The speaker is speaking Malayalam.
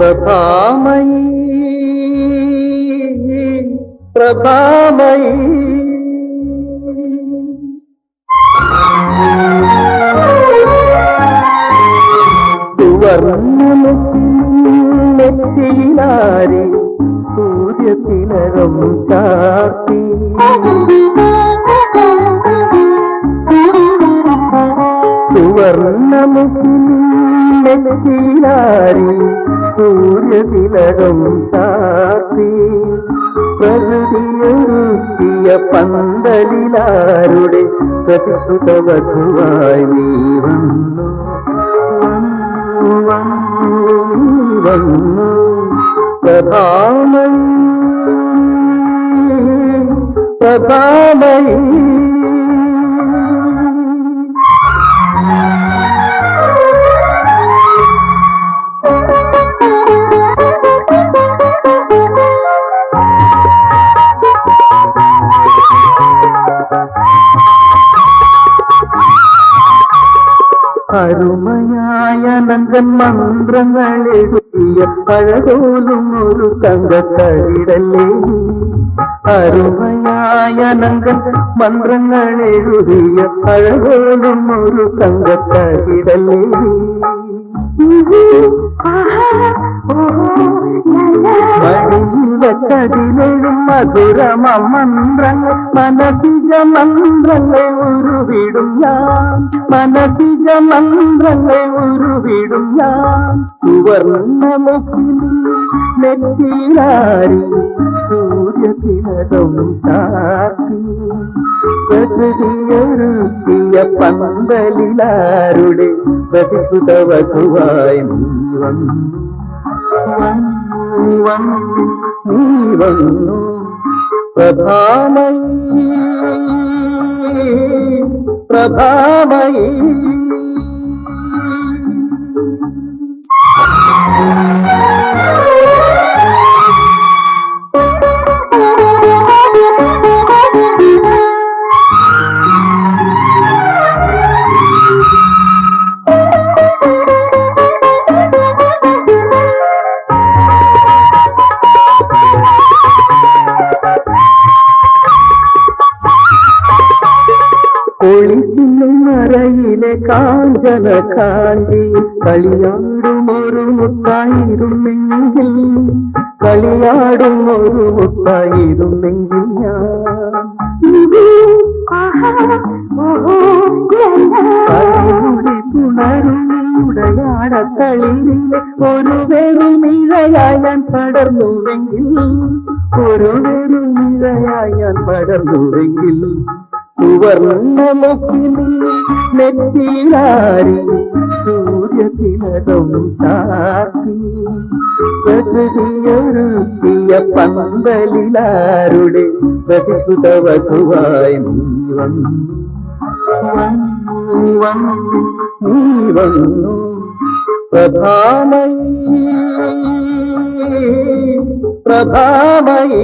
പ്രഭാമയി പ്രഭാമയി സുവർണ്ണമുഖിനാരി സൂര്യതിലകം ചാർത്തി സുവർണ്ണമുഖിനാരി സൂര്യതിലകം ചാർത്തി പ്രകൃതിയൊരുക്കിയ പന്തലിലാരുടെ പ്രതിശ്രുതവധുവായി നീ വന്നു വന്നു പ്രഭാമയി പ്രഭാമയി അരുമയായ നന്ദൻ മന്ത്രങ്ങളെഴുതിയ പഴകോലും ഒരു തങ്കത്തകിടല്ലേ അരുമയായ നന്ദൻ മന്ത്രങ്ങളെഴുതിയ പഴകോലും ഒരു തങ്കത്തകിടല്ലേ മണിവച്ചതിലും മധുരമ മന്ത്രങ്ങൾ മനസിജ മന്ത്രങ്ങൾ ഉരുവിടും ഞാൻ മനസിജ മന്ത്രങ്ങൾ ഉരുവിടും ഞാൻ സുവർണ്ണമുഖിനി നെറ്റിയിലാരി സൂര്യതിലകം ചാർത്തി പ്രകൃതിയൊരുക്കിയ പന്തലിലാരുടെ പ്രതിശ്രുതവധുവായി നീ വന്നു നീ വന്നു പ്രഭാമയി പ്രഭാമയി ഒളിച്ചിന്നുമറയിലെ കാഞ്ചന കാന്തി കളിയാടുമൊരു മുത്തായിരുന്നെങ്കിൽ കളിയാടുമൊരു മുത്തായിരുന്നെങ്കിൽ ഞാൻ പുണരുടയാടത്തളിരിലെ ഒരു വെറുമിഴയായി ഞാൻ പടർന്നുവെങ്കിൽ ഒരു വെറുമിഴയായി ഞാൻ പടർന്നുവെങ്കിൽ സുവർണ്ണമുഖിനി നെറ്റിയിലാരി സൂര്യതിലകം ചാർത്തി പ്രകൃതിയൊരുക്കിയ പന്തലിലാരുടെ പ്രതിശ്രുതവധുവായി നീ വന്നു നീ വന്നു പ്രഭാമയി പ്രഭാമയി